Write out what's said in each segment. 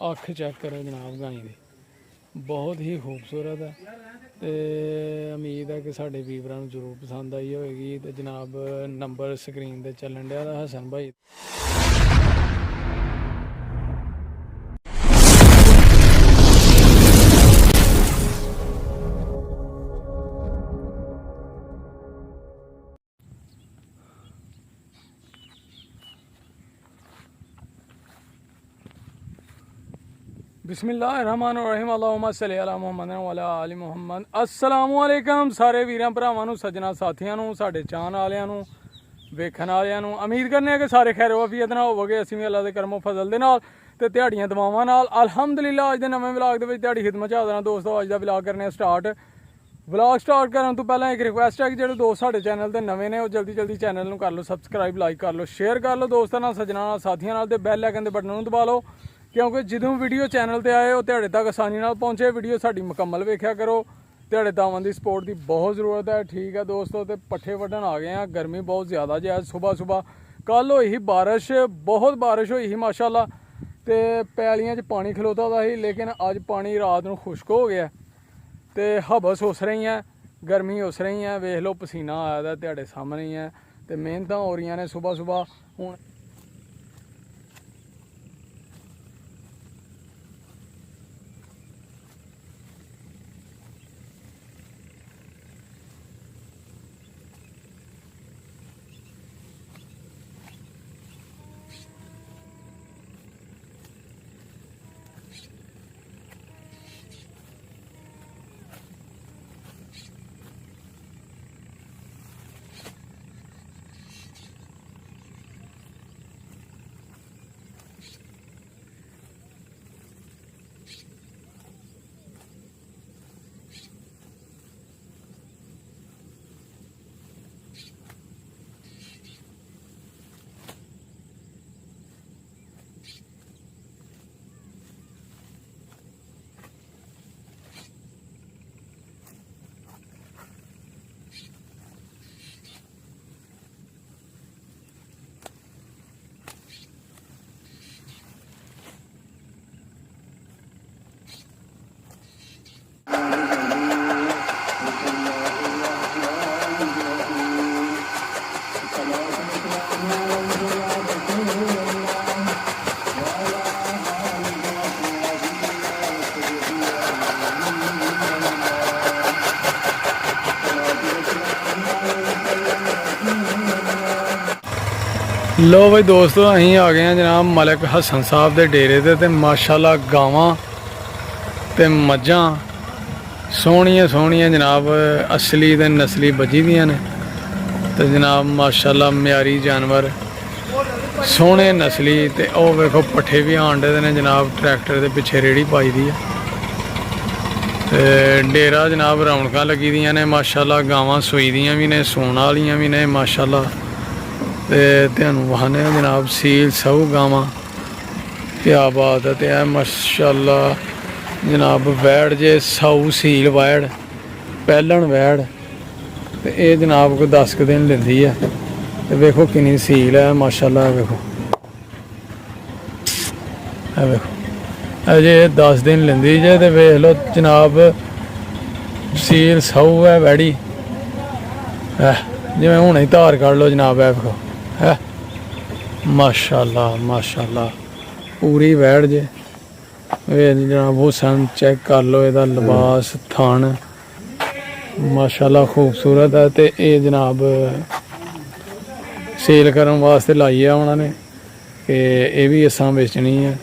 अख चेक करो जनाब गाई दी, बहुत ही खूबसूरत है। तो उम्मीद है कि साढ़े वीवरां नूं जरूर पसंद आई होएगी। तो जनाब नंबर स्क्रीन ते चलन दिया दा हसन भाई। बिस्मिल्लाहिर्रहमानिर्रहीम अल्लाहुम्मा सल्ली अला मुहम्मद व अला आलि मुहम्मद। अस्सलामुअलैकुम सारे वीरां भरावां नूं, सज्जना साथियां नूं, साडे चाहण वालियां नूं, वेखण वालियां नूं। उम्मीद करने कि सारे खैर वाफियत नाल होवोगे। असीं भी अल्लाह दे करमो फजल दे नाल ते दिहाड़ियां दुआवां नाल अल्हम्दुलिल्लाह अज दे नवें व्लॉग दे विच दिहाड़ी खिदमत च हाज़र हां। दोस्तों अज दा व्लॉग करने स्टार्ट। व्लॉग स्टार्ट करन तो पहले एक रिक्वेस्ट है कि जो दोस्त साडे चैनल ते नवे ने वो जल्दी जल्दी चैनल नूं कर लो सबसक्राइब, लाइक कर लो, शेयर कर लो दोस्तां नाल, सज्जना नाल, साथियां नाल, ते बैल आइकन दे बटन नूं दबा लो क्योंकि जो वीडियो चैनल पर आए वो तेरे तक आसानी नाल पहुँचे। वीडियो साड़ी मुकम्मल वेख्या करो। तेरे दावां की सपोर्ट की बहुत ज़रूरत है। ठीक है दोस्तों, तो पट्ठे वड्ढन आ गए हैं। गर्मी बहुत ज़्यादा जी। अज सुबह सुबह कल हुई ही बारिश, बहुत बारिश हुई ही माशाल्लाह। तो पैलियां च पानी खलोता था ही, लेकिन अज पानी रात को खुश्क हो गया। तो हबस उस रही हैं, गर्मी उस रही हैं। वेख लो पसीना आया तेरे सामने ही है। तो मेहनत हो रही ने सुबह सुबह। हूँ लो भाई दोस्तों, अं आ गए हैं जनाब मलिक हसन साहब के डेरे ते माशाल्लाह गावां ते मझां सोहनियां सोहनियां जनाब असली ते नस्ली बजी दियां ने। तो जनाब माशाल्लाह म्यारी जानवर सोहने नस्ली। ते ओह वेखो पट्ठे भी आन डे ने जनाब, ट्रैक्टर के पिछे रेहड़ी पाई दी है। ते डेरा जनाब रौनकां लगी दियां ने माशाल्लाह। गावां सूई दियां भी ने, सूण वालियां भी ने माशाल्लाह। ते तुहानूं वहाने जनाब सील सऊ गावां, क्या बात है। तो यह माशाल्लाह जनाब वैड़ जे सऊ सील वैड़ पैलन वैड़। तो ये जनाब को 10 दिन लेंदी है। तो वेखो किन्नी सील है माशाल्लाह। वेखो वेखो अजे 10 दिन लेंदी जे। तो वेख लो जनाब सील सऊ है वैड़ी जिवें हुणे ही धार कढ़ लो जनाब। है वेखो है माशाल्लाह माशाल्लाह पूरी वैड़ जे। जनाब हुसन चेक कर लो, यदा लिबास थान माशाल्लाह खूबसूरत है। तो ये जनाब सेल करने वास्ते लाई है उन्होंने कि ये भी असां बेचनी है।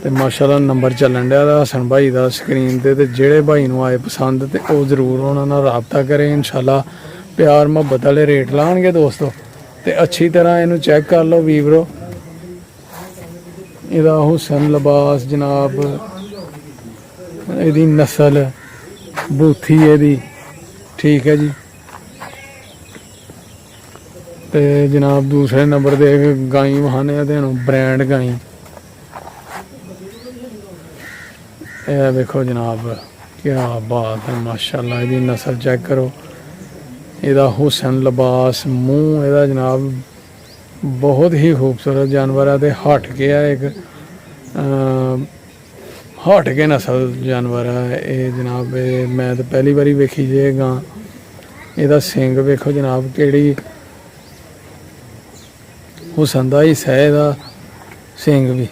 तो माशाल्लाह नंबर चलन दिया हसन भाई का स्क्रीन ते। जेड़े भाई नूं आए पसंद तो वह जरूर उन्होंने राबता करें। इंशाल्लाह प्यार मुहब्बत वाले रेट लाएंगे दोस्तों। तो अच्छी तरह इनू चेक कर लो वीवरो। इहदा हुसन लिबास जनाब, इहदी नस्ल बूथी इहदी ठीक है जी। तो जनाब दूसरे नंबर दे गाई वहाने तेनों ब्रांड गाई। यह देखो जनाब क्या बात है माशाल्लाह। इहदी नस्ल चेक करो, इहदा हुसन लिबास मूँह इहदा जनाब बहुत ही खूबसूरत जानवर है। तो हट के है एक हट के नस्ल जानवर है ये जनाब। मैं तो पहली बारी वेखी जे गां। ਇਹਦਾ ਸਿੰਗ ਵੇਖੋ जनाब ਕਿਹੜੀ हुसन दा हिस्सा है ਇਹਦਾ ਸਿੰਗ भी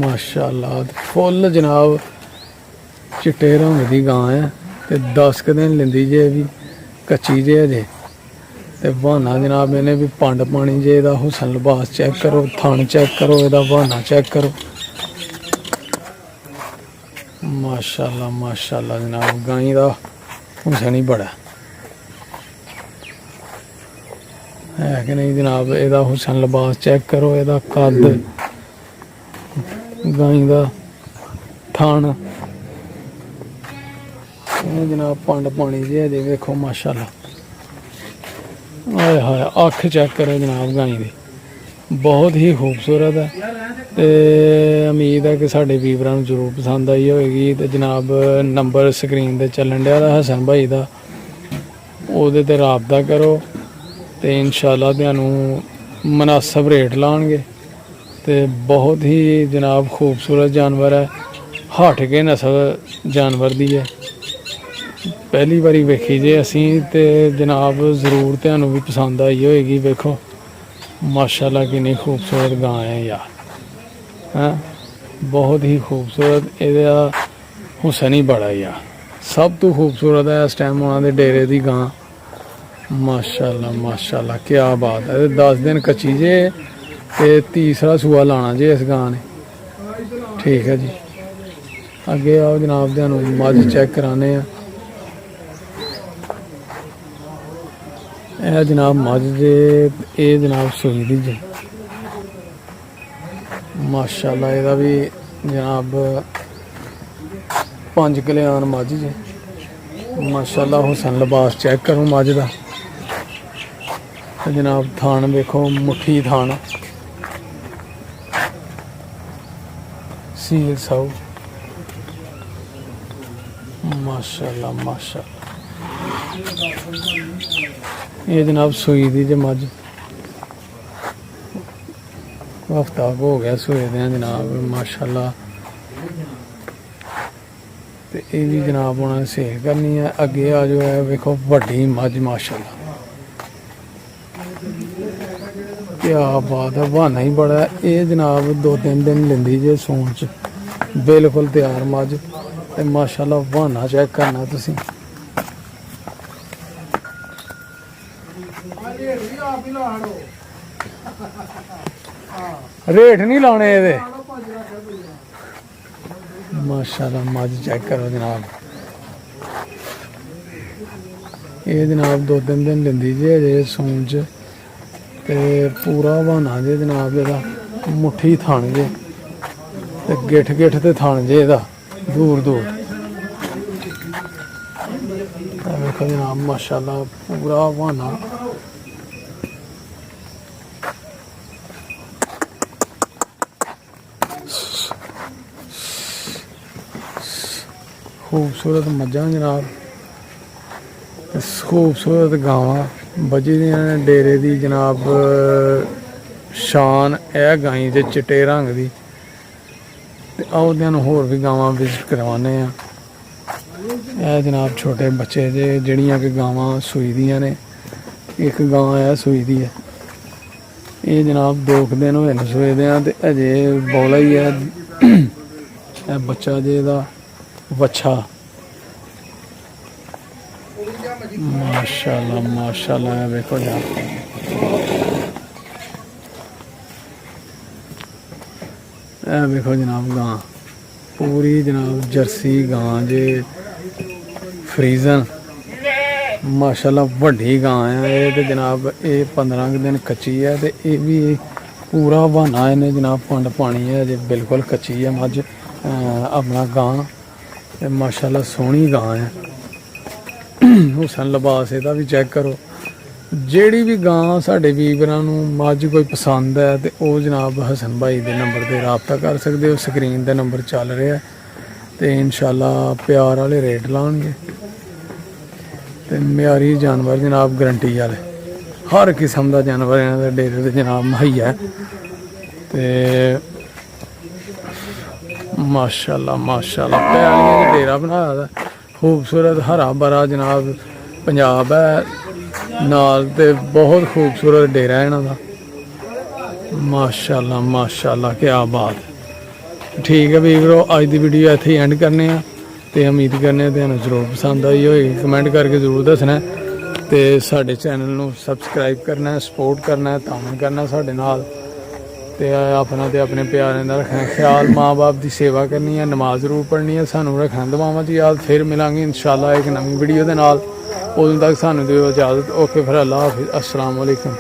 माशाअल्लाह फुल जनाब चिट्टे रंग की गां है ते 10 दिन लेंदी जे भी कच्ची जे अजे ते बहाना जनाब इन्हें भी पंड पानी जे ਇਹਦਾ हुसन लिबास चेक करो थन चेक करो ਇਹਦਾ बहाना चेक करो माशाअल्लाह माशाअल्लाह जनाब गाई का हुसन ही बड़ा है कि नहीं जनाब। ਇਹਦਾ हुसन लिबास चेक करो ਇਹਦਾ कद गाई का थन जनाब पंड पानी जे अजे वेखो माशाअल्लाह हाय हाय अख चेक करो जनाब गाई की बहुत ही खूबसूरत है ते उम्मीद है कि साढ़े वीवरां नूं जरूर पसंद आई होएगी। ते जनाब नंबर स्क्रीन ते चलन दिया हसन भाई का ਉਹਦੇ ते राबता करो तो इंशाअल्लाह तुहानूं मुनासिब रेट लाणगे। तो बहुत ही जनाब खूबसूरत जानवर है हट के नस्ल जानवर दी है पहली बारी वेखी जे असीं ते जनाब जरूर तुहानूं भी पसंद आई होएगी। वेखो माशाअल्लाह कितनी खूबसूरत गां है यार हैं बहुत ही खूबसूरत ਇਹਦਾ हुसन ही बड़ा यार सब तो खूबसूरत है इस टाइम उन्होंने डेरे की गां माशाअल्लाह माशाअल्लाह क्या बात है। 10 दिन कच्ची जे ते तीसरा सूआ लाना जे इस गां ने ठीक है जी। अगे आओ जनाब तुहानूं मझ चेक कराने ए जनाब मझ जे ये जनाब सूई दी जे माशाअल्लाह ਇਹਦਾ भी जनाब 5 कल्याण मझ जे माशाअल्लाह हुसन लिबास चेक करो मझ का जनाब थान देखो मुट्ठी थान सील साउ माशाअल्लाह माशाअल्लाह ये जनाब सूई दी जे मझ हफ्ता हो गया सूए दे जनाब माशाअल्लाह। तो ये भी जनाब उन्होंने सेल करनी है। अगे आ जो है वेखो वड्डी मझ माशाअल्लाह क्या बात है बहाना ही बड़ा है। ये जनाब 2-3 दिन लेंदी जे सून च बिल्कुल तैयार मझ ते माशाअल्लाह बहाना चेक करना तुसीं रेट नहीं लाने ये माशाअल्लाह मझ चेक करो जनाब। ये जनाब 2-3 दिन लेंदी जे अजे सून च ते पूरा बहाना जे जनाब ਇਹਦਾ मुट्ठी थान जे ते गिठ गिठ ते थान जे ਇਹਦਾ दूर दूर देखो जनाब माशाअल्लाह पूरा बहाना खूबसूरत मझां जनाब खूबसूरत गावां बजी दियां ने डेरे दी जनाब शान है गाई दे चिट्टे रंग दी। आओ तुहानूं होर भी गावां विजिट करवाने आ। यह जनाब छोटे बच्चे जे जड़ियां कि गावां सूई दियां ने एक गां है सूई दी है ये जनाब 2 दिन होए ने सूए दे ते अजे बौला ही है बच्चा जे दा वच्छा माशाअल्लाह माशाअल्लाह देखो यार देखो जनाब गां पूरी जनाब जर्सी गां जे फ्रीजन माशाअल्लाह वड्डी गां है ये ते जनाब ये 15 दिन कच्ची है ते ये भी पूरा बहाना इन्हें जनाब पंड पानी है जे बिल्कुल कच्ची है मझ अपना गां ते माशाअल्लाह सोहनी गां है। हुसन लिबास ਇਹਦਾ भी चेक करो ਜਿਹੜੀ भी गां साढ़े वीवरां नूं मझ कोई पसंद है तो वह जनाब हसन भाई के नंबर पर राबता कर सकते हो। स्क्रीन का नंबर चल रहा है तो इंशाअल्लाह प्यार वाले रेट लाएंगे तो म्यारी जानवर जनाब गारंटी वाले हर किस्म का जानवर इन्हों के डेरे से जनाब मुहैया है। तो माशाल्लाह माशाल्लाह पैलियां च डेरा बनाया दा खूबसूरत हरा भरा जनाब पंजाब है नाल ते बहुत खूबसूरत डेरा है इन्हां दा माशाल्लाह माशाल्लाह क्या बात ठीक है वीरो अज दी वीडियो इत्थे एंड करने आ ते उम्मीद करने तुहानूं जरूर पसंद आई होएगी कमेंट करके जरूर दसना ते साडे चैनल नूं सबसक्राइब करना सपोर्ट करना तामन करना साडे नाल ते अपना ते अपने प्यारें दा रखना ख्याल माँ बाप की सेवा करनी है नमाज जरूर पढ़नी है सानू रखना दुआवां च याद फिर मिलांगे इंशाल्लाह एक नवीं वीडियो दे नाल उदों तक सानू दिओ इजाजत ओके फिर अल्लाह हाफिज़ अस्सलाम वालेकुम।